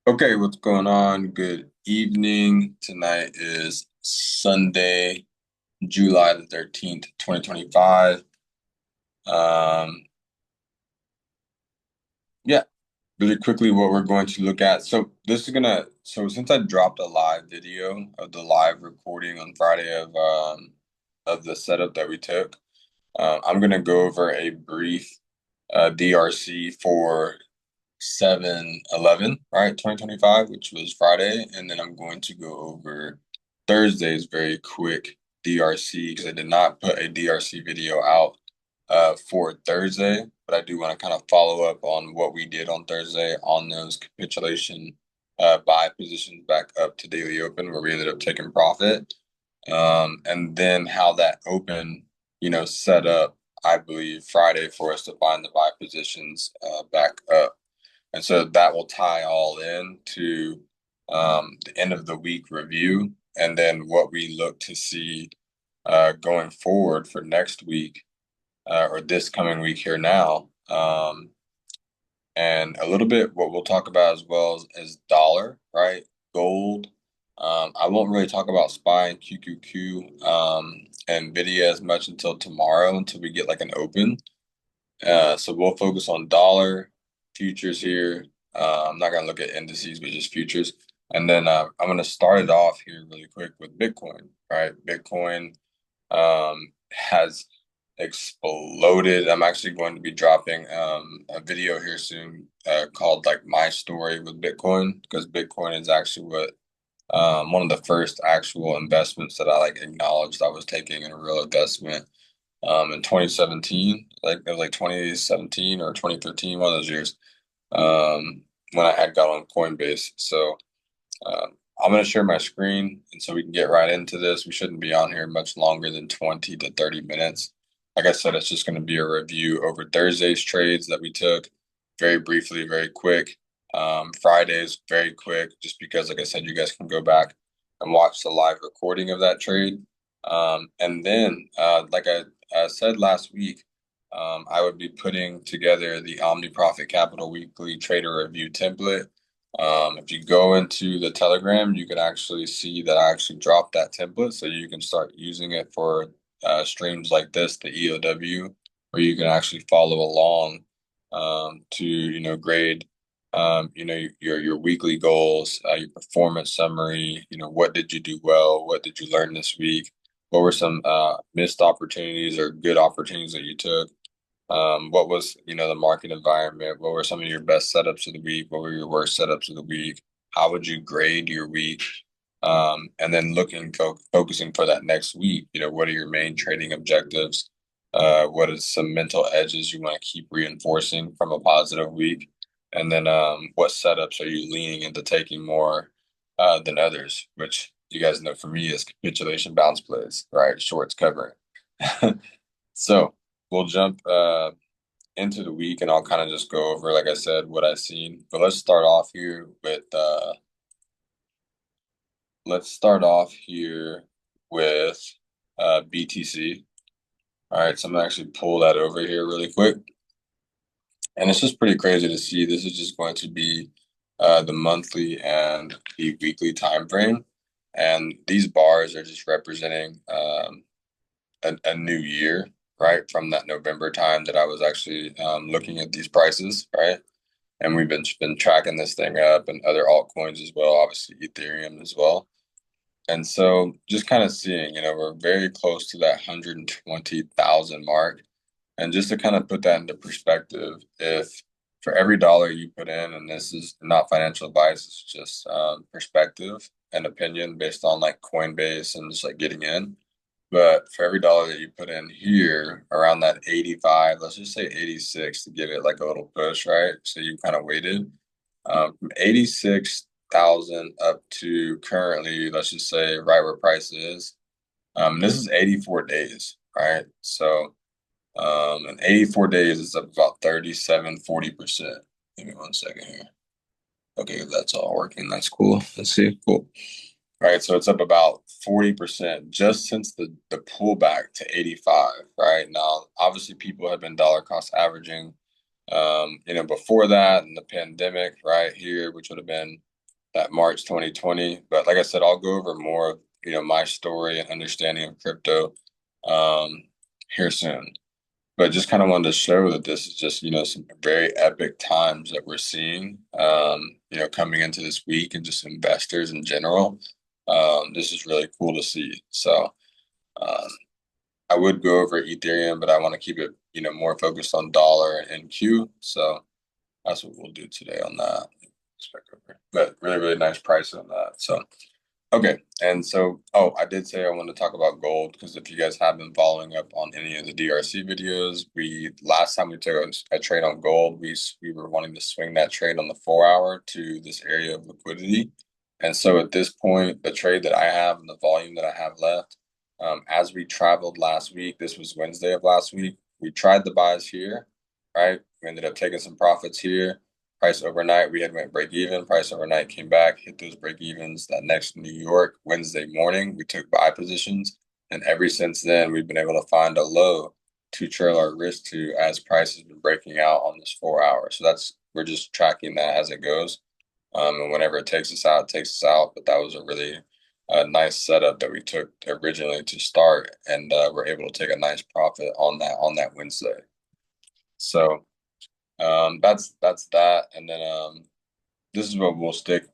Okay, what's going on? Good evening. Tonight is Sunday, July the 13th, 2025. Um, yeah, really quickly what we're going to look at. So since I dropped a live video of the live recording on Friday of the setup that we took, I'm gonna go over a brief DRC for 7/11, right, 2025, which was Friday, and then I'm going to go over Thursday's very quick DRC because I did not put a DRC video out for Thursday, but I do want to kind of follow up on what we did on Thursday on those capitulation buy positions back up to daily open where we ended up taking profit. And then how that open, set up, I believe, Friday for us to find the buy positions back up. And so that will tie all in to the end of the week review and then what we look to see going forward for next week or this coming week here now. And a little bit what we'll talk about as well is dollar, right? Gold. I won't really talk about SPY and QQQ and NVIDIA as much until tomorrow until we get like an open. So we'll focus on dollar futures here. I'm not gonna look at indices, but just futures. And then I'm gonna start it off here really quick with Bitcoin. Right, Bitcoin has exploded. I'm actually going to be dropping a video here soon called like My Story with Bitcoin because Bitcoin is actually what one of the first actual investments that I like acknowledged I was taking in a real investment in 2017, like it was like 2017 or 2013, one of those years, when I had got on Coinbase. So I'm going to share my screen, and so we can get right into this. We shouldn't be on here much longer than 20 to 30 minutes. Like I said, it's just going to be a review over Thursday's trades that we took very briefly, very quick. Fridays, very quick, just because, like I said, you guys can go back and watch the live recording of that trade. And then, like I said last week, I would be putting together the Omni Profit Capital Weekly Trader Review template. If you go into the Telegram, you can actually see that I actually dropped that template, so you can start using it for streams like this, the EOW, where you can actually follow along to grade your weekly goals, your performance summary. What did you do well? What did you learn this week? What were some missed opportunities or good opportunities that you took? What was, the market environment? What were some of your best setups of the week? What were your worst setups of the week? How would you grade your week? And then focusing for that next week, what are your main trading objectives? What is some mental edges you want to keep reinforcing from a positive week? And then what setups are you leaning into taking more than others, which you guys know for me is capitulation bounce plays, right? Shorts covering. So we'll jump into the week and I'll kind of just go over, like I said, what I've seen. But let's start off here with BTC. All right, so I'm gonna actually pull that over here really quick. And it's just pretty crazy to see. This is just going to be the monthly and the weekly time frame. And these bars are just representing a new year, right? From that November time that I was actually looking at these prices, right? And we've been tracking this thing up and other altcoins as well, obviously Ethereum as well. And so just kind of seeing, we're very close to that 120,000 mark. And just to kind of put that into perspective, if for every dollar you put in, and this is not financial advice, it's just perspective and opinion based on like Coinbase and just like getting in. But for every dollar that you put in here, around that 85, let's just say 86 to give it like a little push, right? So you kind of waited from 86,000 up to currently, let's just say right where price is. This is 84 days, right? So in 84 days, it's up about 37-40%. Give me one second here. Okay, that's all working. That's cool. Let's see. Cool. Right, so it's up about 40% just since the pullback to 85, right? Now, obviously people have been dollar cost averaging before that and the pandemic right here, which would have been that March 2020. But like I said, I'll go over more of, my story and understanding of crypto um, here soon. But just kind of wanted to show that this is just, some very epic times that we're seeing, coming into this week and just investors in general. This is really cool to see. So um, I would go over Ethereum, but I want to keep it, more focused on dollar and Q. So that's what we'll do today on that. But really, really nice price on that. So okay. And so, oh, I did say I wanted to talk about gold because if you guys have been following up on any of the DRC videos, last time we took a trade on gold, we were wanting to swing that trade on the 4 hour to this area of liquidity. And so at this point, the trade that I have and the volume that I have left, as we traveled last week, this was Wednesday of last week, we tried the buys here, right? We ended up taking some profits here. Price overnight, we had went break even. Price overnight came back, hit those break evens. That next New York Wednesday morning, we took buy positions, and ever since then, we've been able to find a low to trail our risk to as price has been breaking out on this 4 hour. So we're just tracking that as it goes, and whenever it takes us out, it takes us out. But that was a really nice setup that we took originally to start, and we're able to take a nice profit on that Wednesday. So. That's that, and then this is what we'll stick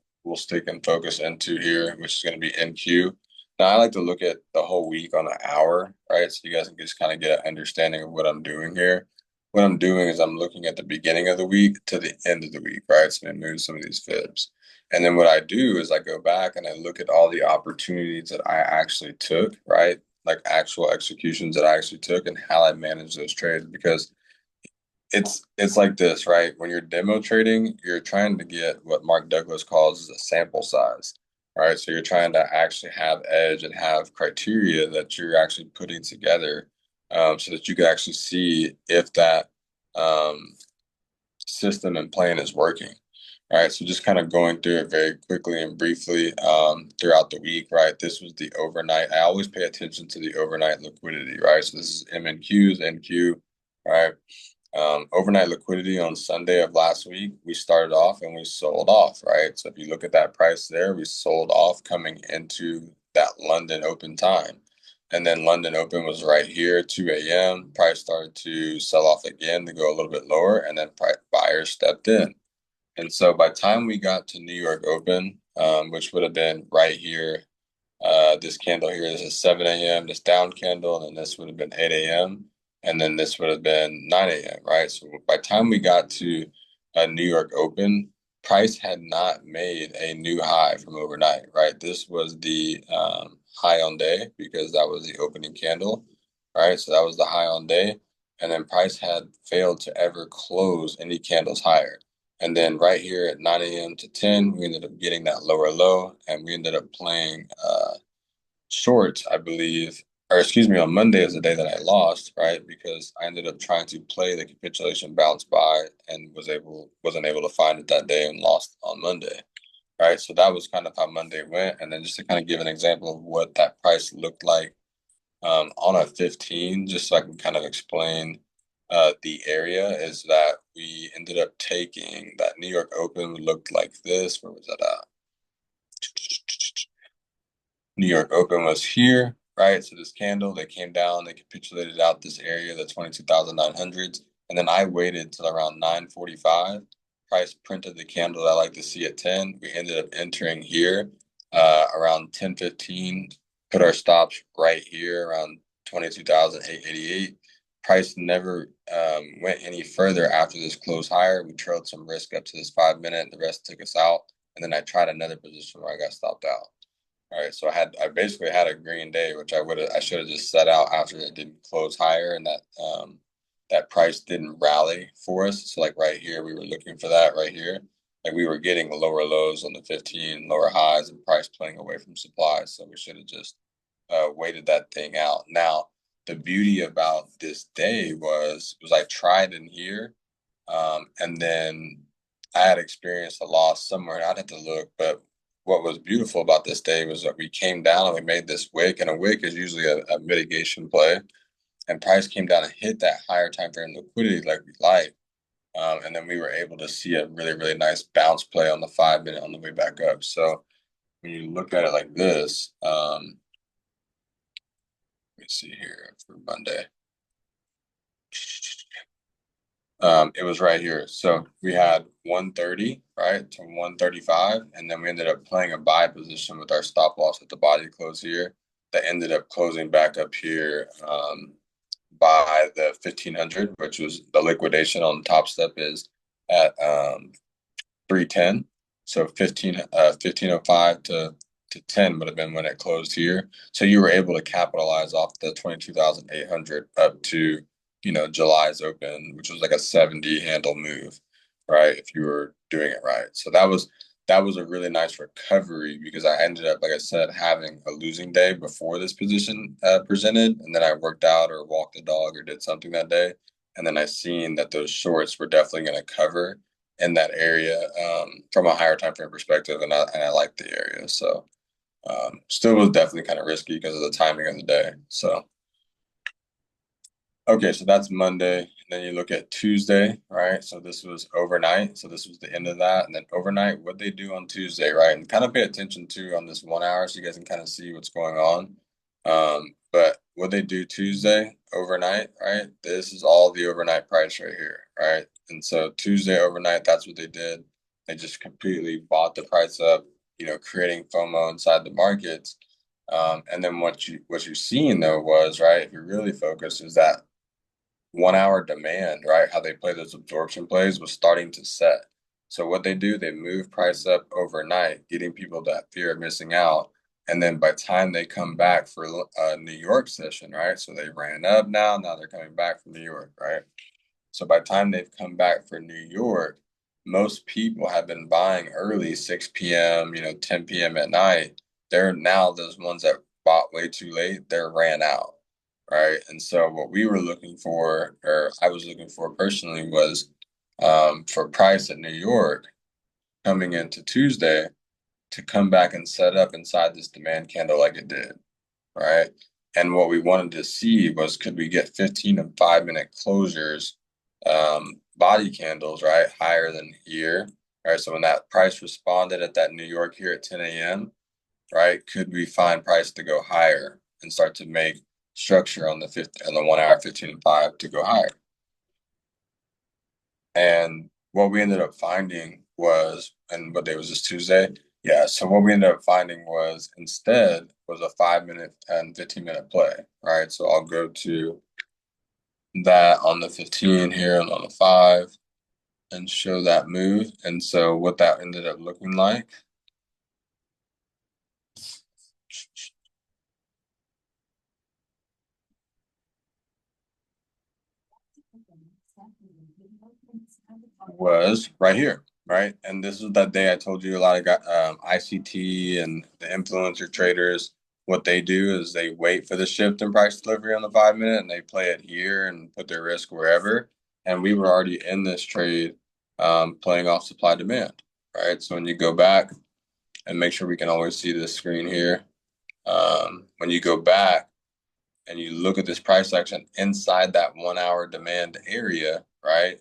and focus into here, which is going to be NQ. Now I like to look at the whole week on an hour, right? So you guys can just kind of get an understanding of what I'm doing here. What I'm doing is I'm looking at the beginning of the week to the end of the week, right? So I move some of these fibs. And then what I do is I go back and I look at all the opportunities that I actually took, right? Like actual executions that I actually took and how I manage those trades because it's like this, right? When you're demo trading, you're trying to get what Mark Douglas calls a sample size, right? So you're trying to actually have edge and have criteria that you're actually putting together, so that you can actually see if that um, system and plan is working, right? So just kind of going through it very quickly and briefly throughout the week, right? This was the overnight. I always pay attention to the overnight liquidity, right? So this is MNQs, NQ, right? Overnight liquidity on Sunday of last week, we started off and we sold off, right? So if you look at that price there, we sold off coming into that London open time. And then London open was right here, 2 a.m. Price started to sell off again to go a little bit lower, and then buyers stepped in. And so by the time we got to New York open, which would have been right here, this candle here, this is 7 a.m., this down candle, and then this would have been 8 a.m., and then this would have been 9 a.m., right? So by the time we got to New York open, price had not made a new high from overnight, right? This was the high on day because that was the opening candle, right? So that was the high on day. And then price had failed to ever close any candles higher. And then right here at 9 a.m. to 10, we ended up getting that lower low and we ended up playing shorts, I believe, or excuse me, on Monday is the day that I lost, right? Because I ended up trying to play the capitulation bounce by and wasn't able to find it that day and lost on Monday, right? So that was kind of how Monday went. And then just to kind of give an example of what that price looked like on a 15, just so I can kind of explain the area, is that we ended up taking that New York Open looked like this. Where was that at? New York Open was here, right? So this candle, they came down, they capitulated out this area, the 22,900s. And then I waited till around 9:45. Price printed the candle that I like to see at 10. We ended up entering here around 10:15, put our stops right here around 22,888. Price never went any further after this close higher. We trailed some risk up to this 5 minute. The rest took us out. And then I tried another position where I got stopped out. All right, so I basically had a green day, which I should have just set out after it didn't close higher and that price didn't rally for us. So like right here, we were looking for that right here. Like we were getting lower lows on the 15, lower highs, and price playing away from supply. So we should have just waited that thing out. Now, the beauty about this day was I tried in here, and then I had experienced a loss somewhere. I'd have to look, but what was beautiful about this day was that we came down and we made this wick, and a wick is usually a mitigation play. And price came down and hit that higher time frame liquidity like we like. And then we were able to see a really, really nice bounce play on the 5 minute on the way back up. So when you look at it like this, let me see here for Monday. It was right here. So we had 130, right, to 135, and then we ended up playing a buy position with our stop loss at the body close here that ended up closing back up here by the 1500, which was the liquidation on Topstep is at 310. So 1505 to 10 would have been when it closed here. So you were able to capitalize off the 22,800 up to, July's open, which was like a 70 handle move, right? If you were doing it right. So that was a really nice recovery because I ended up, like I said, having a losing day before this position presented, and then I worked out or walked the dog or did something that day, and then I seen that those shorts were definitely going to cover in that area from a higher time frame perspective, and I like the area. So still was definitely kind of risky because of the timing of the day. So okay, so that's Monday. And then you look at Tuesday, right? So this was overnight. So this was the end of that. And then overnight, what they do on Tuesday, right? And kind of pay attention to on this 1 hour so you guys can kind of see what's going on. But what they do Tuesday overnight, right? This is all the overnight price right here, right? And so Tuesday overnight, that's what they did. They just completely bought the price up, creating FOMO inside the markets. And then what you're seeing though was, right, if you're really focused, is that 1 hour demand, right? How they play those absorption plays was starting to set. So what they do, they move price up overnight, getting people that fear of missing out. And then by the time they come back for a New York session, right? So they ran up now they're coming back from New York, right? So by the time they've come back for New York, most people have been buying early, 6 p.m., 10 p.m. at night. They're now those ones that bought way too late, they're ran out, right? And so what we were looking for, or I was looking for personally, was for price at New York coming into Tuesday to come back and set up inside this demand candle like it did, right? And what we wanted to see was could we get 15 and 5 minute closures, body candles, right, higher than here, right? So when that price responded at that New York here at 10 a.m., right, could we find price to go higher and start to make structure on the 1 hour 15 and 5 to go higher? And what we ended up finding was, and what day was this, Tuesday? Yeah, so what we ended up finding was instead was a 5 minute and 15 minute play, right? So I'll go to that on the 15 here and on the 5 and show that move. And so what that ended up looking like was right here, right? And this is that day I told you a lot of ICT and the influencer traders, what they do is they wait for the shift in price delivery on the 5 minute and they play it here and put their risk wherever. And we were already in this trade playing off supply demand, right? So when you go back and make sure we can always see this screen here, when you go back and you look at this price action inside that 1 hour demand area, right?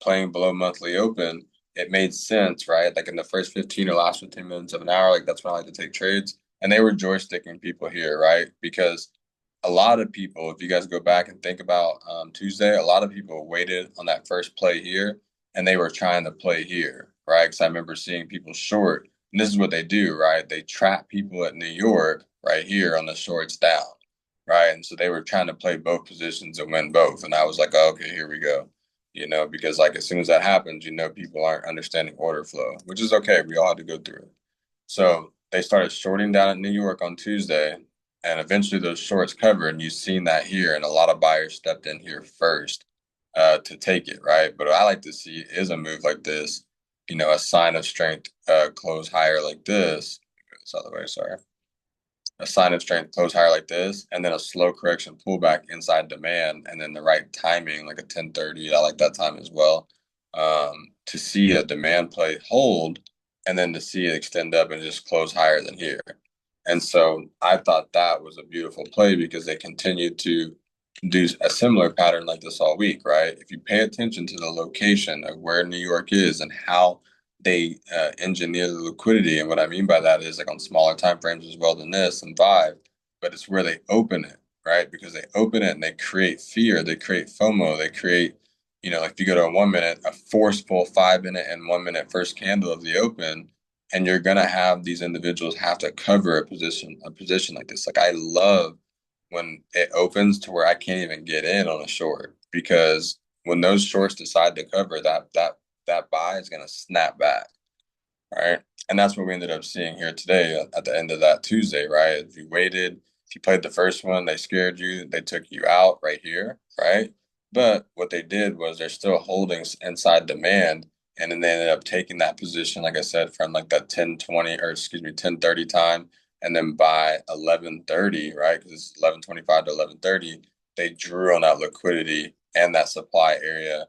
Playing below monthly open, it made sense, right? Like in the first 15 or last 15 minutes of an hour, like that's when I like to take trades. And they were joysticking people here, right? Because a lot of people, if you guys go back and think about Tuesday, a lot of people waited on that first play here and they were trying to play here, right? Because I remember seeing people short. And this is what they do, right? They trap people at New York right here on the shorts down, right? And so they were trying to play both positions and win both. And I was like, oh, okay, here we go. Because like as soon as that happens, people aren't understanding order flow, which is okay. We all had to go through it. So they started shorting down at New York on Tuesday, and eventually those shorts covered, and you've seen that here, and a lot of buyers stepped in here first to take it, right? But what I like to see is a move like this, a sign of strength, close higher like this. This other way, sorry. A sign of strength close higher like this, and then a slow correction pullback inside demand, and then the right timing, like a 10:30. I like that time as well. To see a demand play hold, and then to see it extend up and just close higher than here. And so I thought that was a beautiful play because they continued to do a similar pattern like this all week, right? If you pay attention to the location of where New York is and how they engineer the liquidity, and what I mean by that is like on smaller time frames as well than this and five, but it's where they open it, right? Because they open it and they create fear, they create FOMO, they create, like if you go to a 1 minute, a forceful 5 minute and 1 minute first candle of the open, and you're gonna have these individuals have to cover a position like this. Like I love when it opens to where I can't even get in on a short because when those shorts decide to cover that buy is going to snap back, right? And that's what we ended up seeing here today at the end of that Tuesday, right? If you waited, if you played the first one, they scared you, they took you out right here, right? But what they did was they're still holding inside demand. And then they ended up taking that position, like I said, from like that 10:20 or excuse me, 10:30 time. And then by 11:30, right? Because it's 11:25 to 11:30, they drew on that liquidity and that supply area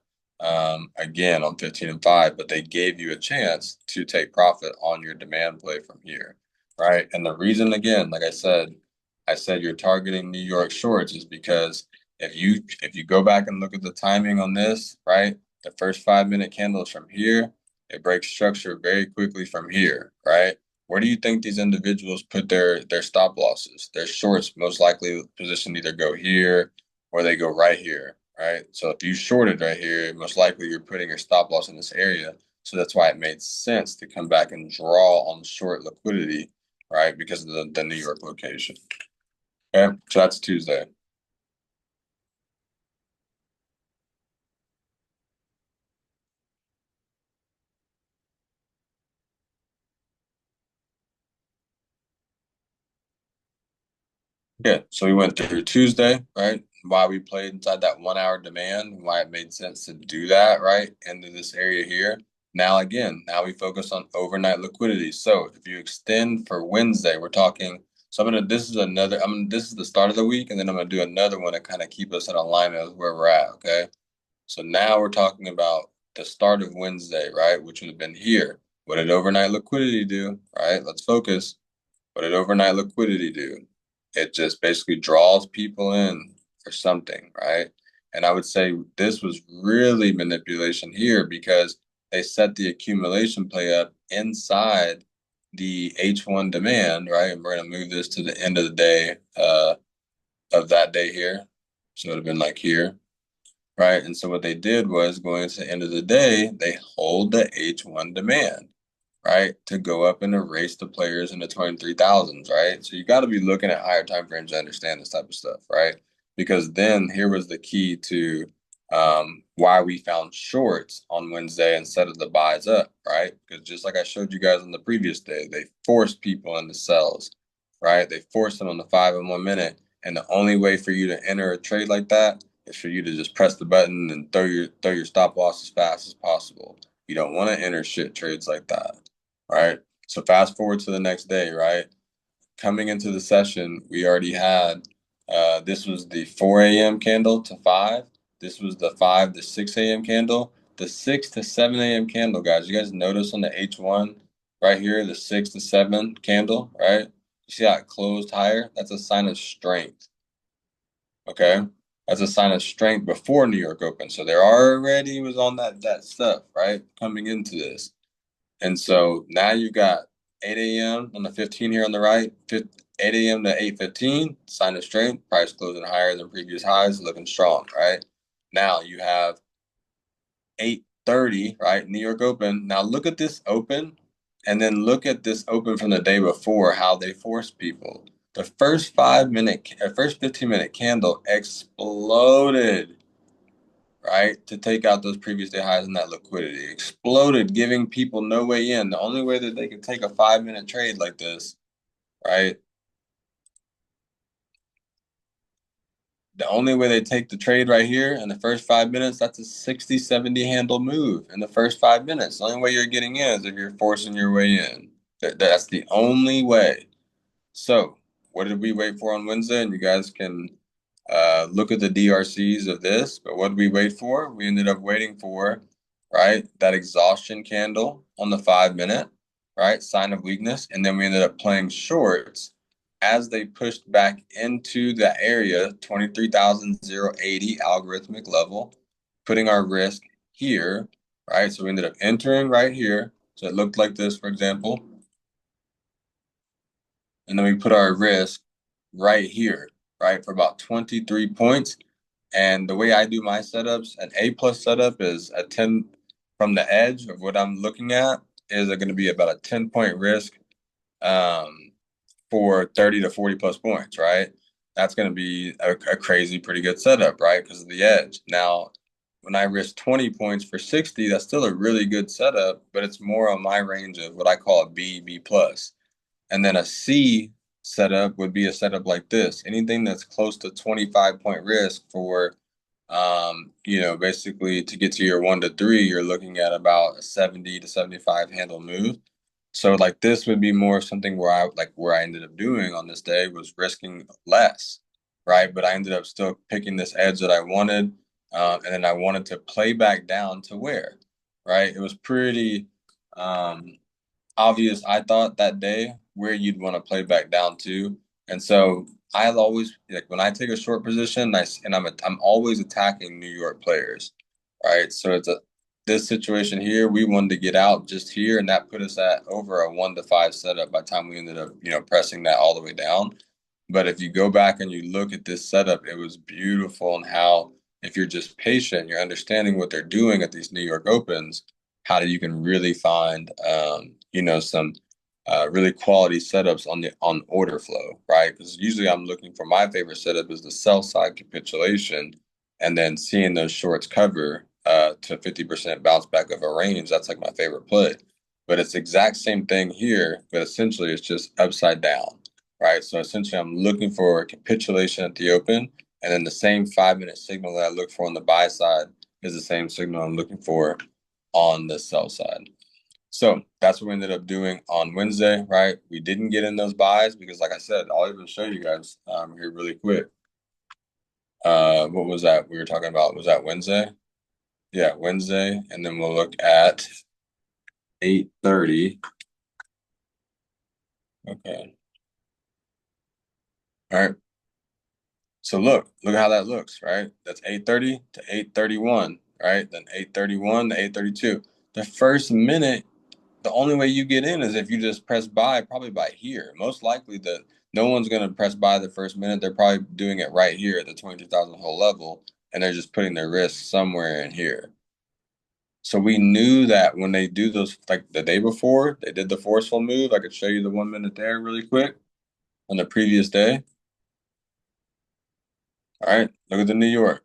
again on 15 and 5, but they gave you a chance to take profit on your demand play from here, right? And the reason, again, like I said you're targeting New York shorts is because if you go back and look at the timing on this, right? The first 5 minute candles from here, it breaks structure very quickly from here, right? Where do you think these individuals put their stop losses? Their shorts most likely positioned either go here or they go right here, right? So if you shorted right here, most likely you're putting your stop loss in this area. So that's why it made sense to come back and draw on short liquidity, right? Because of the New York location. Okay, so that's Tuesday. Yeah, so we went through Tuesday, right? Why we played inside that 1 hour demand, why it made sense to do that, right? Into this area here. Now, again, now we focus on overnight liquidity. So if you extend for Wednesday, we're talking. So this is the start of the week, and then I'm gonna do another one to kind of keep us in alignment with where we're at. Okay. So now we're talking about the start of Wednesday, right? Which would have been here. What did overnight liquidity do? Right? Let's focus. What did overnight liquidity do? It just basically draws people in for something, right? And I would say this was really manipulation here because they set the accumulation play up inside the H1 demand, right? And we're going to move this to the end of the day of that day here. So it would have been like here, right? And so what they did was going to the end of the day, they hold the H1 demand, right? To go up and erase the players in the 23,000s, right? So you got to be looking at higher time frames to understand this type of stuff, right? Because then here was the key to why we found shorts on Wednesday instead of the buys up, right? Because just like I showed you guys on the previous day, they forced people into sells, right? They forced them on the 5 and 1 minute. And the only way for you to enter a trade like that is for you to just press the button and throw your stop loss as fast as possible. You don't want to enter shit trades like that, right? So fast forward to the next day, right? Coming into the session, we already had this was the 4 a.m. candle to 5. This was the 5 to 6 a.m. candle. The 6 to 7 a.m. candle, guys. You guys notice on the H1 right here, the 6 to 7 candle, right? You see how it closed higher? That's a sign of strength. Okay. That's a sign of strength before New York opened. So there already was on that stuff, right? Coming into this. And so now you got 8 a.m. on the 15 here on the right, 8 a.m. to 8:15, sign of strength, price closing higher than previous highs, looking strong, right? Now you have 8:30, right? New York open. Now look at this open and then look at this open from the day before, how they force people. The first 5 minute, first 15-minute candle exploded, right? To take out those previous day highs in that liquidity. Exploded, giving people no way in. The only way that they could take a 5 minute trade like this, right? The only way they take the trade right here in the first 5 minutes, that's a 60, 70 handle move in the first 5 minutes. The only way you're getting in is if you're forcing your way in. That's the only way. So, what did we wait for on Wednesday? And you guys can look at the DRCs of this, but what did we wait for? We ended up waiting for, right, that exhaustion candle on the 5 minute, right, sign of weakness, and then we ended up playing shorts as they pushed back into the area, 23,080 algorithmic level, putting our risk here, right? So we ended up entering right here. So it looked like this, for example. And then we put our risk right here, right, for about 23 points. And the way I do my setups, an A plus setup is a 10 from the edge of what I'm looking at is going to be about a 10-point risk um, for 30 to 40 plus points, right? That's going to be a crazy, pretty good setup, right? Because of the edge. Now, when I risk 20 points for 60, that's still a really good setup, but it's more on my range of what I call a B, B plus. And then a C setup would be a setup like this. Anything that's close to 25-point risk for, basically to get to your 1 to 3, you're looking at about a 70 to 75 handle move. So like this would be more something where I ended up doing on this day was risking less, right? But I ended up still picking this edge that I wanted, and then I wanted to play back down to where, right? It was pretty obvious, I thought that day where you'd want to play back down to, and so I'll always like when I take a short position, I'm always attacking New York players, right? So it's a this situation here, we wanted to get out just here, and that put us at over a 1 to 5 setup by the time we ended up, pressing that all the way down. But if you go back and you look at this setup, it was beautiful and how if you're just patient, you're understanding what they're doing at these New York Opens, how you can really find, some really quality setups on order flow, right? Because usually I'm looking for my favorite setup is the sell side capitulation, and then seeing those shorts cover to 50% bounce back of a range. That's like my favorite play. But it's the exact same thing here, but essentially it's just upside down, right? So essentially I'm looking for a capitulation at the open, and then the same 5-minute signal that I look for on the buy side is the same signal I'm looking for on the sell side. So that's what we ended up doing on Wednesday, right? We didn't get in those buys because, like I said, I'll even show you guys here really quick. What was that we were talking about? Was that Wednesday? Yeah, Wednesday. And then we'll look at 8:30. Okay. All right. So look how that looks, right? That's 8:30 to 8:31, right? Then 8:31 to 8:32. The first minute, the only way you get in is if you just press buy, probably by here. Most likely that no one's going to press buy the first minute. They're probably doing it right here at the 22,000 whole level, and they're just putting their risk somewhere in here. So we knew that when they do those, like the day before, they did the forceful move. I could show you the 1 minute there really quick on the previous day. All right, look at the New York.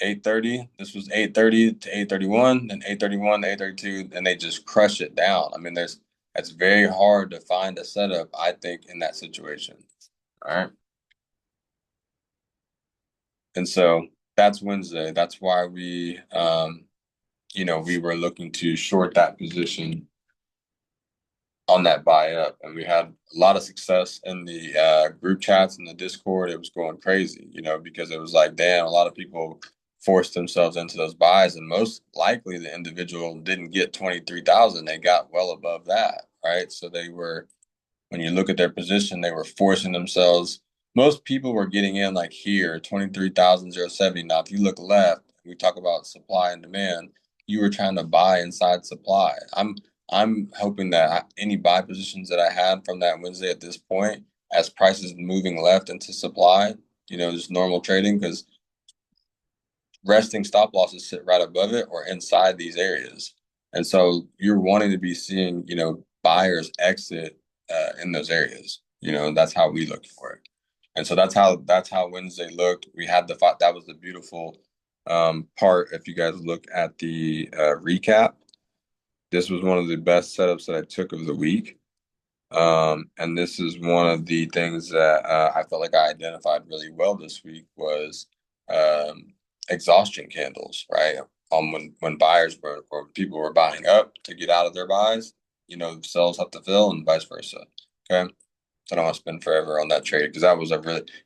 8:30. This was 8:30 to 8:31, then 8:31 to 8:32, and they just crush it down. I mean, that's very hard to find a setup, I think, in that situation. All right. And so that's Wednesday. That's why we were looking to short that position on that buy up, and we had a lot of success in the group chats and the Discord. It was going crazy, because it was like, damn, a lot of people forced themselves into those buys, and most likely the individual didn't get 23,000; they got well above that, right? So they were, when you look at their position, they were forcing themselves. Most people were getting in like here, 23,070. Now, if you look left, we talk about supply and demand. You were trying to buy inside supply. I'm hoping that any buy positions that I had from that Wednesday at this point, as prices moving left into supply, just normal trading, because resting stop losses sit right above it or inside these areas. And so you're wanting to be seeing, buyers exit in those areas. That's how we look for it. And so that's how Wednesday looked. We had the thought that was the beautiful part. If you guys look at the recap, this was one of the best setups that I took of the week. And this is one of the things that I felt like I identified really well this week was exhaustion candles, right? When buyers were or people were buying up to get out of their buys, sellers have to fill and vice versa. Okay. So I don't want to spend forever on that trade because it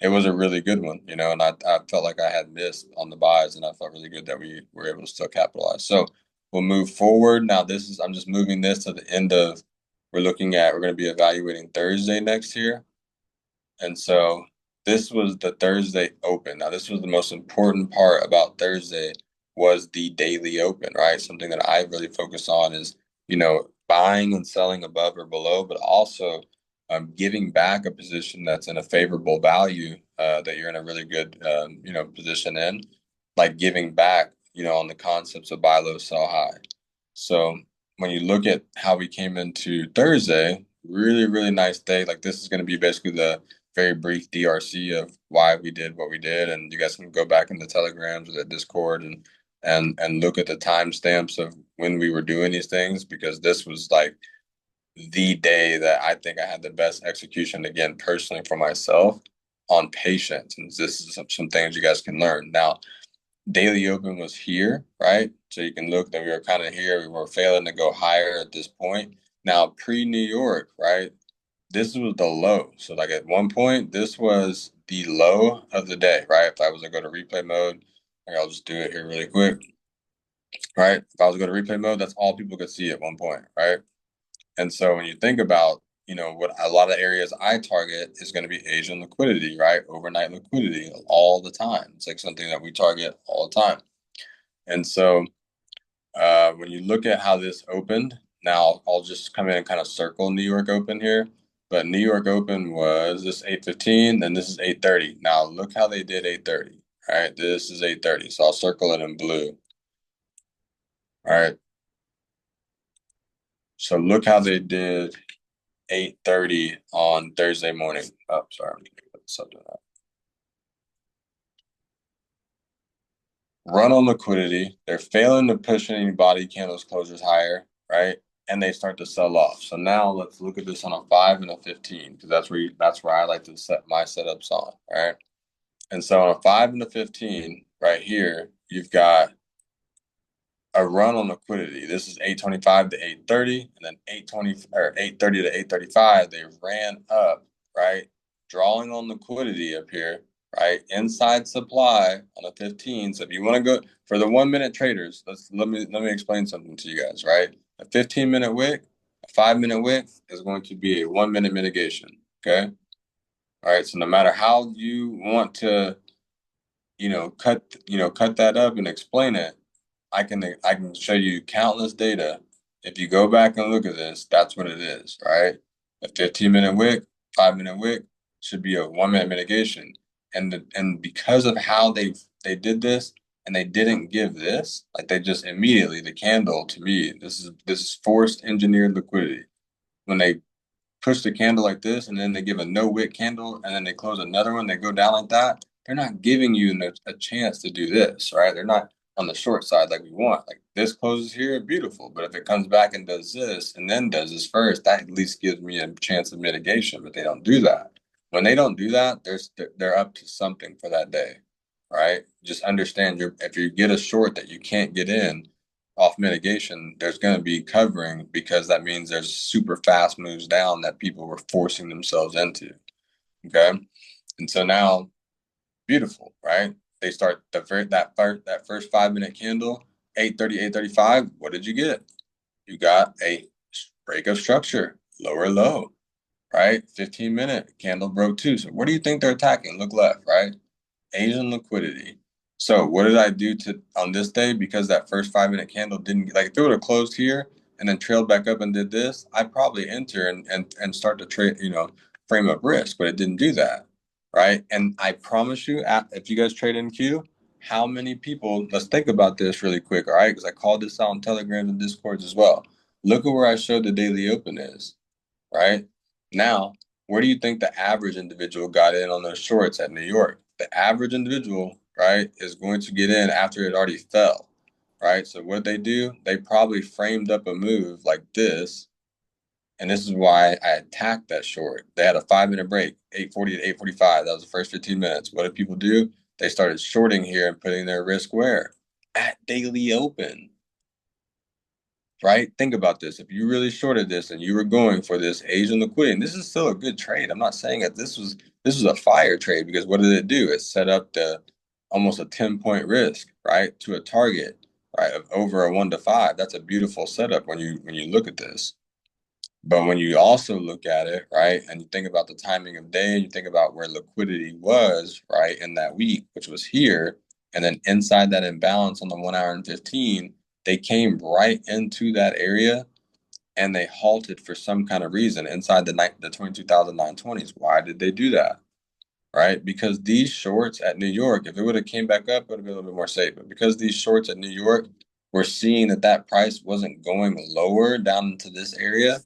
was a really good one, and I felt like I had missed on the buys and I felt really good that we were able to still capitalize. So we'll move forward. Now I'm just moving this to the end of we're going to be evaluating Thursday next here. And so this was the Thursday open. Now, this was the most important part about Thursday was the daily open, right? Something that I really focus on is, buying and selling above or below, but also giving back a position that's in a favorable value that you're in a really good, position in, like giving back, on the concepts of buy low, sell high. So when you look at how we came into Thursday, really, really nice day. Like this is going to be basically the very brief DRC of why we did what we did, and you guys can go back in the telegrams or the Discord and look at the timestamps of when we were doing these things, because this was like the day that I think I had the best execution again personally for myself on patience, and this is some things you guys can learn. Now, daily open was here, right? So you can look that we were kind of here. We were failing to go higher at this point. Now, pre-New York, right? This was the low. So like at one point, this was the low of the day, right? If I was to go to replay mode, like I'll just do it here really quick, right? If I was to go to replay mode, that's all people could see at one point, right? And so when you think about, what a lot of areas I target is going to be Asian liquidity, right? Overnight liquidity all the time. It's like something that we target all the time. And so when you look at how this opened, now I'll just come in and kind of circle New York Open here. But New York Open was this 8:15, then this is 8:30. Now look how they did 8:30. All right, this is 8:30. So I'll circle it in blue. All right. So look how they did 8:30 on Thursday morning. Oh, sorry, I'm gonna put something up. Run on liquidity. They're failing to push any body candles closures higher, right? And they start to sell off. So now let's look at this on a 5 and a 15, because that's where I like to set my setups on, right? And so on a 5 and a 15, right here, you've got a run on liquidity. This is 8:25 to 8:30, and then 8:20 or 8:30 to 8:35, they ran up, right? Drawing on liquidity up here, right? Inside supply on a 15. So if you want to go for the 1 minute traders, let me explain something to you guys, right? A 15-minute wick, a 5 minute wick is going to be a 1 minute mitigation. Okay. All right. So no matter how you want to, cut that up and explain it, I can show you countless data. If you go back and look at this, that's what it is, right? A 15-minute wick, 5 minute wick should be a 1 minute mitigation. And because of how they did this and they didn't give this, like they just immediately the candle to me, this is forced engineered liquidity. When they push the candle like this and then they give a no wick candle and then they close another one, they go down like that, they're not giving you a chance to do this, right? They're not on the short side like we want. Like this closes here, beautiful. But if it comes back and does this and then does this first, that at least gives me a chance of mitigation. But they don't do that. When they don't do that, they're up to something for that day, right? Just understand if you get a short that you can't get in off mitigation, there's going to be covering, because that means there's super fast moves down that people were forcing themselves into. Okay. And so now, beautiful, right? They start that first 5 minute candle, 8:30, 8:35. What did you get? You got a break of structure, lower low, right? 15-minute candle broke two. So what do you think they're attacking? Look left, right? Asian liquidity. So what did I do to on this day? Because that first 5 minute candle didn't, like, if it would have closed here and then trailed back up and did this, I'd probably enter and start to trade, frame up risk, but it didn't do that, right? And I promise you, if you guys trade in Q, how many people? Let's think about this really quick, all right? Because I called this out on Telegram and Discords as well. Look at where I showed the daily open is, right? Now, where do you think the average individual got in on those shorts at New York? The average individual, right, is going to get in after it already fell, right? So what they do, they probably framed up a move like this, and this is why I attacked that short. They had a 5 minute break, 8:40 to 8:45. That was the first 15 minutes. What did people do? They started shorting here and putting their risk where? At daily open, right? Think about this. If you really shorted this and you were going for this Asian liquidity, and this is still a good trade. I'm not saying that this was a fire trade, because what did it do? It set up the almost a 10-point risk, right, to a target, right, of over a 1 to 5. That's a beautiful setup when you look at this. But when you also look at it, right, and you think about the timing of day, and you think about where liquidity was, right, in that week, which was here, and then inside that imbalance on the 1 hour and 15, they came right into that area and they halted for some kind of reason inside the 22,920s. Why did they do that? Right? Because these shorts at New York, if it would have came back up, it would have been a little bit more safe. But because these shorts at New York were seeing that that price wasn't going lower down into this area,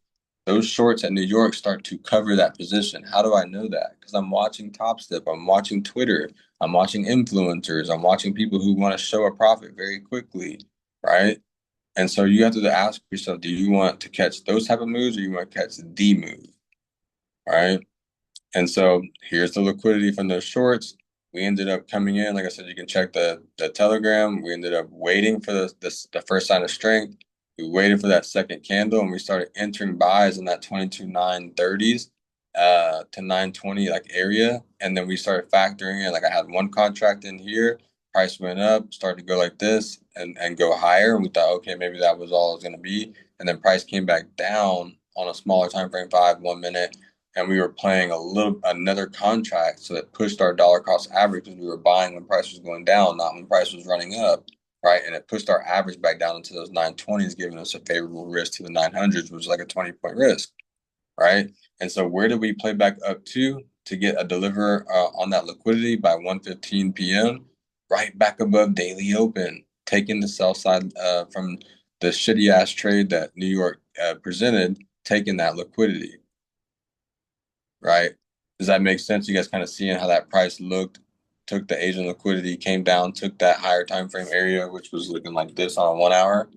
those shorts at New York start to cover that position. How do I know that? Because I'm watching Topstep, I'm watching Twitter, I'm watching influencers, I'm watching people who want to show a profit very quickly, right? And so you have to ask yourself, do you want to catch those type of moves or you want to catch the move, right? And so here's the liquidity from those shorts. We ended up coming in. Like I said, you can check the Telegram. We ended up waiting for the first sign of strength. We waited for that second candle and we started entering buys in that 22,930s to 920 like area. And then we started factoring in, like I had one contract in here, price went up, started to go like this and go higher. And we thought, okay, maybe that was all it was going to be. And then price came back down on a smaller time frame, 1 minute, and we were playing another contract, so that pushed our dollar cost average because we were buying when price was going down, not when price was running up, right? And it pushed our average back down into those 920s, giving us a favorable risk to the 900s, which was like a 20-point risk, right? And so where did we play back up to get a deliver on that liquidity by 1:15 p.m.? Right back above daily open, taking the sell side from the shitty ass trade that New York presented, taking that liquidity, right? Does that make sense? You guys kind of seeing how that price looked, took the Asian liquidity, came down, took that higher time frame area, which was looking like this on a 1 hour,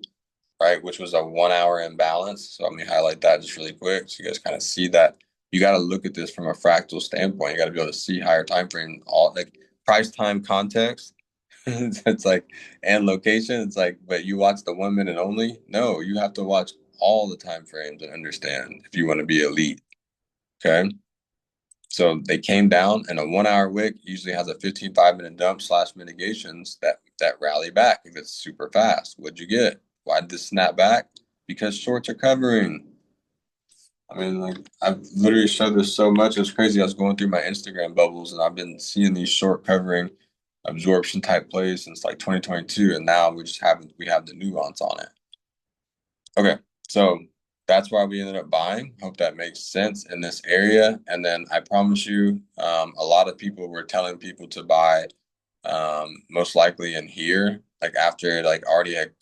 right? Which was a 1 hour imbalance. So let me highlight that just really quick so you guys kind of see that. You got to look at this from a fractal standpoint. You got to be able to see higher time frame, all like price time context. It's like, and location. It's like, but you watch the 1 minute only. No, you have to watch all the time frames and understand if you want to be elite. Okay. So they came down, and a 1 hour wick usually has a 15 5 minute dump slash mitigations that rally back if it's super fast. What'd you get? Why did this snap back? Because shorts are covering. I mean, like I've literally showed this so much. It's crazy. I was going through my Instagram bubbles, and I've been seeing these short covering absorption type plays since like 2022, and now we have the nuance on it. Okay, so that's why we ended up buying. Hope that makes sense in this area. And then I promise you, a lot of people were telling people to buy, most likely in here, like after it like already had,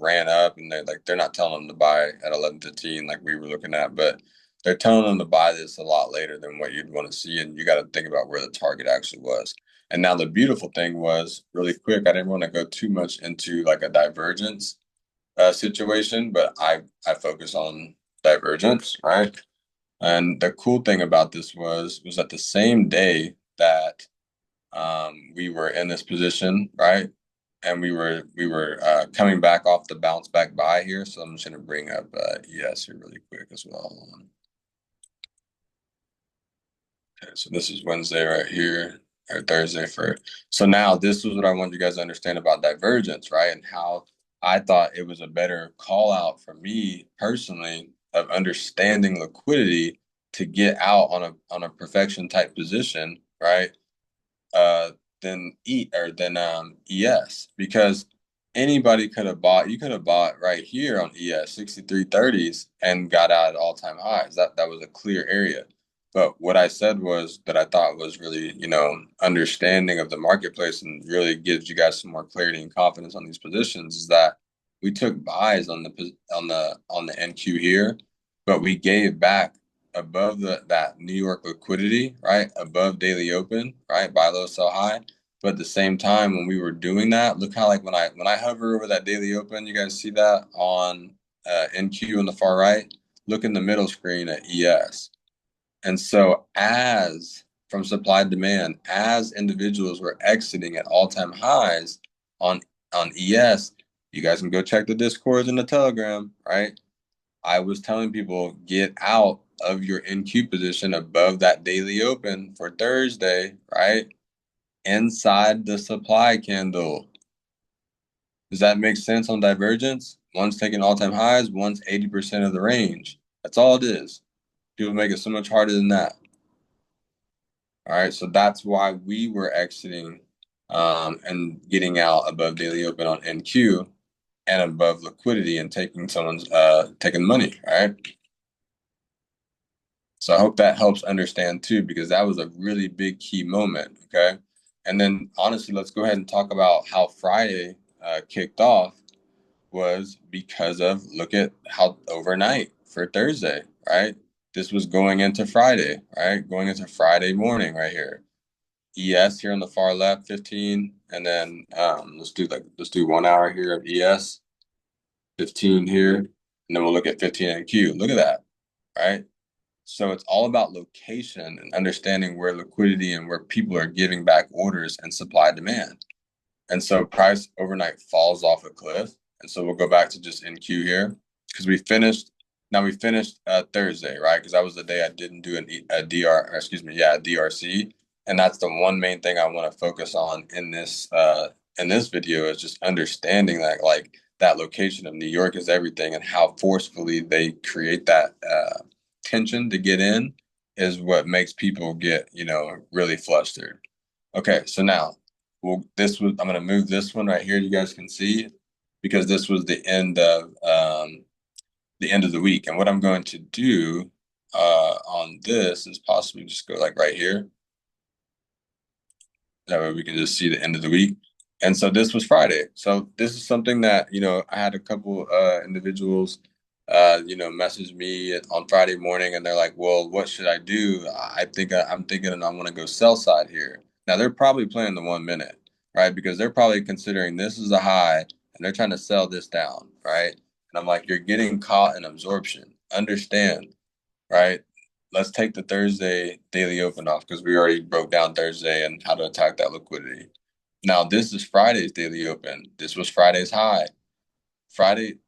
ran up, and they're not telling them to buy at 11:15 like we were looking at, but they're telling them to buy this a lot later than what you'd want to see, and you got to think about where the target actually was. And now the beautiful thing was, really quick, I didn't want to go too much into like a divergence situation, but I focus on divergence, right? And the cool thing about this was that the same day that we were in this position, right? And we were coming back off the bounce back buy here. So I'm just gonna bring up ES here really quick as well. Okay, so this is Wednesday right here, or Thursday for. So now this is what I want you guys to understand about divergence, right? And how I thought it was a better call out for me personally of understanding liquidity to get out on a perfection type position, right? uh than ES, because anybody could have bought, you could have bought right here on ES 6330s and got out at all-time highs. That was a clear area. But what I said was that I thought was really, understanding of the marketplace and really gives you guys some more clarity and confidence on these positions is that we took buys on the NQ here, but we gave back above that New York liquidity, right? Above daily open, right? Buy low, sell high. But at the same time, when we were doing that, look how like when I hover over that daily open, you guys see that on NQ on the far right. Look in the middle screen at ES. And so as from supply and demand, as individuals were exiting at all-time highs on ES, you guys can go check the Discords and the Telegram, right? I was telling people, get out of your NQ position above that daily open for Thursday, right? Inside the supply candle. Does that make sense on divergence? One's taking all-time highs, one's 80% of the range. That's all it is. People make it so much harder than that. All right, so that's why we were exiting and getting out above daily open on NQ and above liquidity and taking someone's taking money, right? So I hope that helps understand too, because that was a really big key moment, okay? And then honestly, let's go ahead and talk about how Friday kicked off was because of look at how overnight for Thursday, right? This was going into Friday, right? Going into Friday morning right here. ES here on the far left, 15, and then let's do 1 hour here of ES, 15 here, and then we'll look at 15 and Q. Look at that, right? So it's all about location and understanding where liquidity and where people are giving back orders and supply demand. And so price overnight falls off a cliff. And so we'll go back to just NQ here because we finished Thursday, right? Because that was the day I didn't do a DR, or excuse me, yeah, a DRC. And that's the one main thing I want to focus on in this video is just understanding that like that location of New York is everything and how forcefully they create that tension to get in is what makes people get, really flustered. Okay, so now I'm gonna move this one right here. You guys can see because this was the end of the week. And what I'm going to do on this is possibly just go like right here. That way we can just see the end of the week. And so this was Friday. So this is something that, I had a couple individuals message me on Friday morning and they're like, well, what should I do? I'm thinking and I want to go sell side here. Now they're probably playing the 1 minute, right? Because they're probably considering this is a high and they're trying to sell this down, right? And I'm like, you're getting caught in absorption. Understand, right? Let's take the Thursday daily open off because we already broke down Thursday and how to attack that liquidity. Now this is Friday's daily open. This was Friday's high. Friday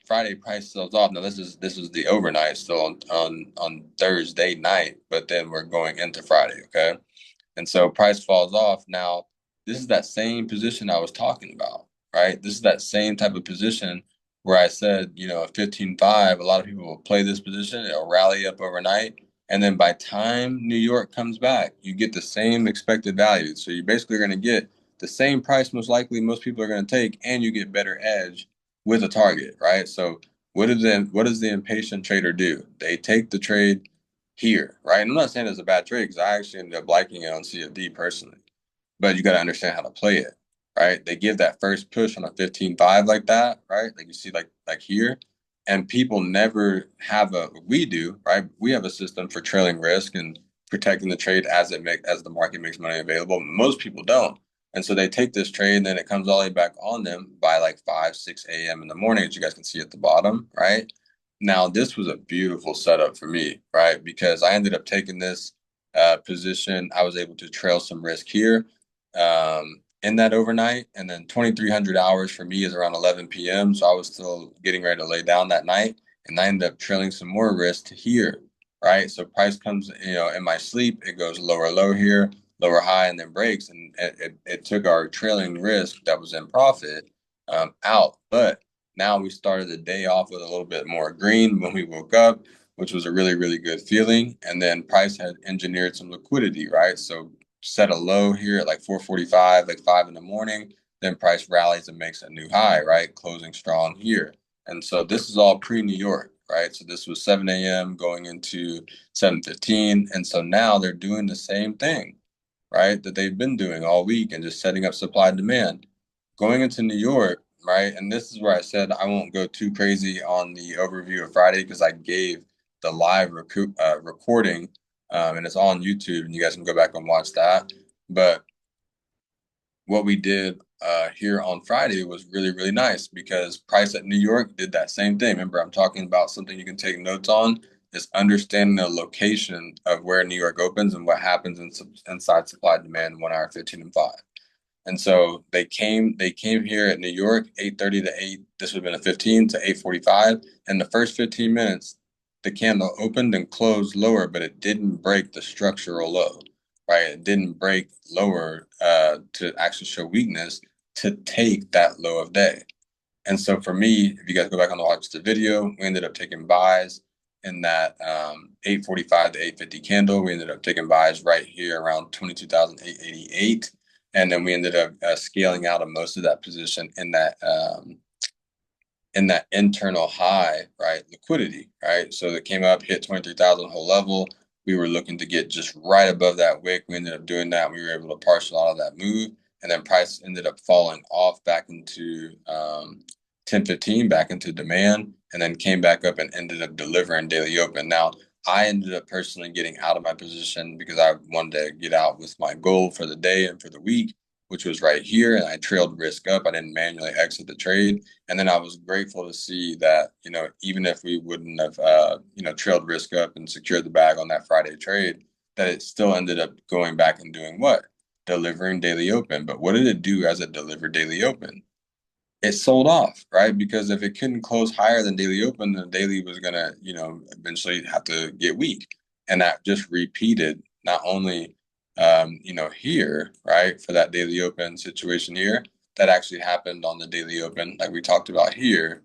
Friday price sells off. Now this is the overnight still on Thursday night, but then we're going into Friday, okay? And so price falls off. Now, this is that same position I was talking about, right? This is that same type of position where I said, a 15.5, a lot of people will play this position, it'll rally up overnight. And then by time New York comes back, you get the same expected value. So you're basically going to get the same price, most likely, most people are going to take, and you get better edge with a target, right? So what does the impatient trader do? They take the trade here, right? And I'm not saying it's a bad trade because I actually ended up liking it on CFD personally, but you got to understand how to play it, right? They give that first push on a 15.5 like that, right? Like you see, like here, and people never have we do, right? We have a system for trailing risk and protecting the trade as the market makes money available. Most people don't. And so they take this trade and then it comes all the way back on them by like 5, 6 a.m. in the morning, as you guys can see at the bottom, right? Now, this was a beautiful setup for me, right? Because I ended up taking this position. I was able to trail some risk here in that overnight. And then 2,300 hours for me is around 11 p.m. So I was still getting ready to lay down that night. And I ended up trailing some more risk to here, right? So price comes, in my sleep, it goes lower low here, lower high, and then breaks. And it took our trailing risk that was in profit out. But now we started the day off with a little bit more green when we woke up, which was a really, really good feeling. And then price had engineered some liquidity, right? So set a low here at like 4:45, like 5 in the morning. Then price rallies and makes a new high, right? Closing strong here. And so this is all pre-New York, right? So this was 7 a.m. going into 7:15. And so now they're doing the same thing, right? That they've been doing all week and just setting up supply and demand. Going into New York, right? And this is where I said I won't go too crazy on the overview of Friday because I gave the live recording and it's on YouTube, and you guys can go back and watch that. But what we did here on Friday was really, really nice because price at New York did that same thing. Remember, I'm talking about something you can take notes on is understanding the location of where New York opens and what happens inside supply demand 1 hour 15 and 5. And so they came here at New York 8:30 to 8. This would have been a 15 to 8:45. And the first 15 minutes, the candle opened and closed lower, but it didn't break the structural low, right? It didn't break lower to actually show weakness to take that low of day. And so for me, if you guys go back on the watch the video, we ended up taking buys in that 845 to 850 candle. We ended up taking buys right here around 22,888. And then we ended up scaling out of most of that position in that internal high, right? Liquidity, right? So it came up, hit 23,000 whole level. We were looking to get just right above that wick. We ended up doing that. We were able to partial out of that move. And then price ended up falling off back into 1015, back into demand, and then came back up and ended up delivering daily open. Now, I ended up personally getting out of my position because I wanted to get out with my goal for the day and for the week, which was right here. And I trailed risk up. I didn't manually exit the trade. And then I was grateful to see that, even if we wouldn't have, trailed risk up and secured the bag on that Friday trade, that it still ended up going back and doing what? Delivering daily open. But what did it do as it delivered daily open? It sold off, right? Because if it couldn't close higher than daily open, the daily was going to, eventually have to get weak. And that just repeated not only, here, right, for that daily open situation here, that actually happened on the daily open, like we talked about here,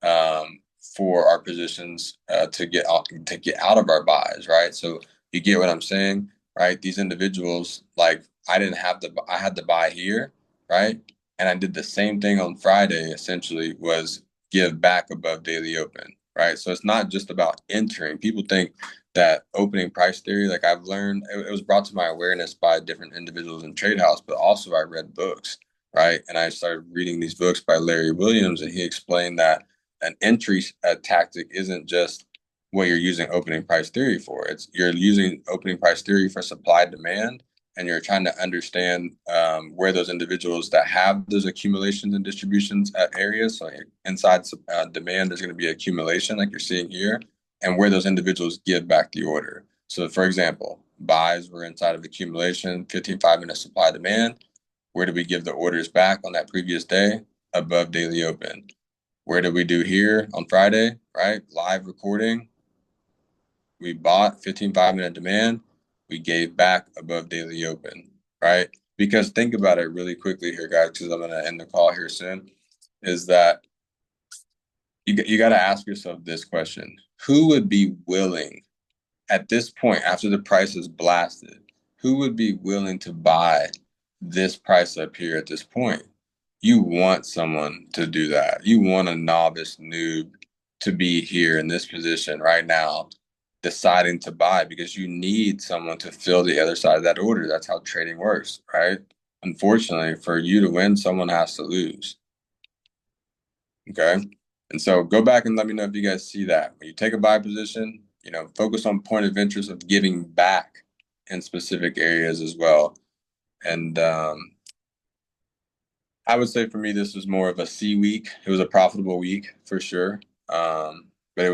for our positions to get out of our buys, right? So you get what I'm saying, right? These individuals, like I had to buy here, right? And I did the same thing on Friday. Essentially, was give back above daily open, right? So it's not just about entering. People think that opening price theory, like I've learned, it was brought to my awareness by different individuals in Trade House, but also I read books, right? And I started reading these books by Larry Williams, and he explained that an entry tactic isn't just what you're using opening price theory for. It's you're using opening price theory for supply demand, and you're trying to understand where those individuals that have those accumulations and distributions at areas. So inside demand, there's going to be accumulation, like you're seeing here, and where those individuals give back the order. So, for example, buys were inside of accumulation, 15 5-minute supply demand. Where did we give the orders back on that previous day? Above daily open. Where did we do here on Friday, right? Live recording. We bought 15 5-minute demand. We gave back above daily open, right? Because think about it really quickly here, guys, because I'm going to end the call here soon, is that you got to ask yourself this question. Who would be willing at this point, after the price is blasted, who would be willing to buy this price up here at this point? You want someone to do that. You want a novice noob to be here in this position right now, deciding to buy because you need someone to fill the other side of that order. That's how trading works, right? Unfortunately, for you to win, someone has to lose. Okay. And so go back and let me know if you guys see that. When you take a buy position, focus on point of interest of giving back in specific areas as well. And I would say for me, this was more of a C week. It was a profitable week for sure. But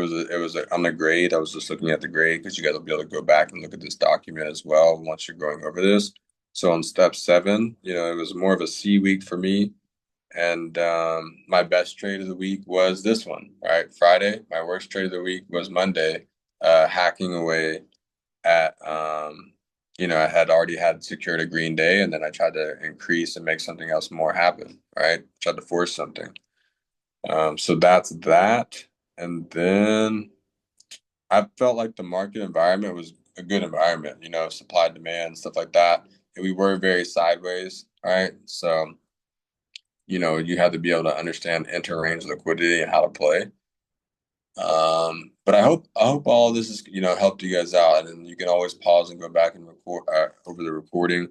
on the grade. I was just looking at the grade because you guys will be able to go back and look at this document as well once you're going over this. So on step 7, it was more of a C week for me. And my best trade of the week was this one, right? Friday. My worst trade of the week was Monday, hacking away at, I had already had secured a green day, and then I tried to increase and make something else more happen, right? Tried to force something. So that's that. And then I felt like the market environment was a good environment, supply, demand, stuff like that. And we were very sideways, right? So, you have to be able to understand inter-range liquidity and how to play. But I hope all this is, helped you guys out. And you can always pause and go back and record over the recording.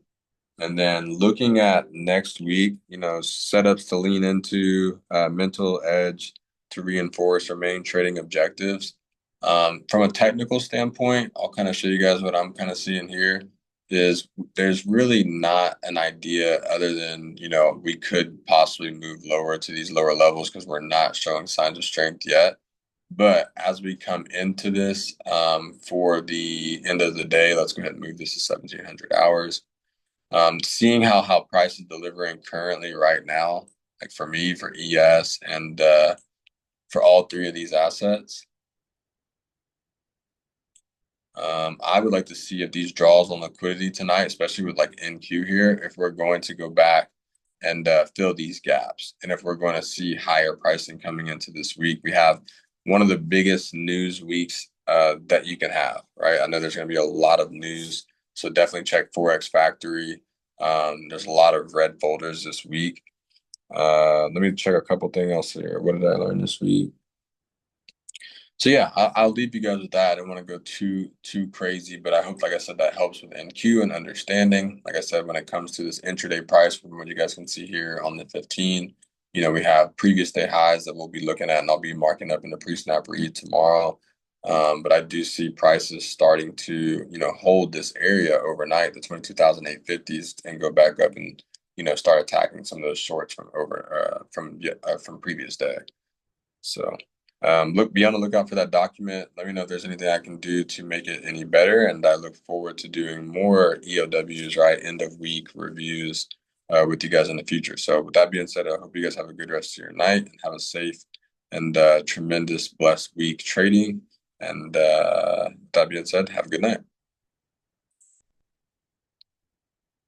And then looking at next week, setups to lean into, mental edge to reinforce our main trading objectives. From a technical standpoint, I'll kind of show you guys what I'm kind of seeing here is there's really not an idea other than, we could possibly move lower to these lower levels because we're not showing signs of strength yet. But as we come into this, for the end of the day, let's go ahead and move this to 1700 hours. Seeing how price is delivering currently right now, like for me, for ES, and for all three of these assets, I would like to see if these draws on liquidity tonight, especially with like NQ here, if we're going to go back and fill these gaps. And if we're going to see higher pricing coming into this week, we have one of the biggest news weeks that you can have, right? I know there's going to be a lot of news, so definitely check Forex Factory. There's a lot of red folders this week. Let me check a couple things else here. What did I learn this week? So yeah, I'll leave you guys with that. I don't want to go too crazy, but I hope, like I said, that helps with NQ and understanding. Like I said, when it comes to this intraday price, from what you guys can see here on the 15, we have previous day highs that we'll be looking at, and I'll be marking up in the pre-snap read tomorrow. But I do see prices starting to, hold this area overnight, the 22,850s, and go back up and, start attacking some of those shorts from previous day. So be on the lookout for that document. Let me know if there's anything I can do to make it any better. And I look forward to doing more EOWs, right? End of week reviews with you guys in the future. So with that being said, I hope you guys have a good rest of your night and have a safe and tremendous blessed week trading. And that being said, have a good night.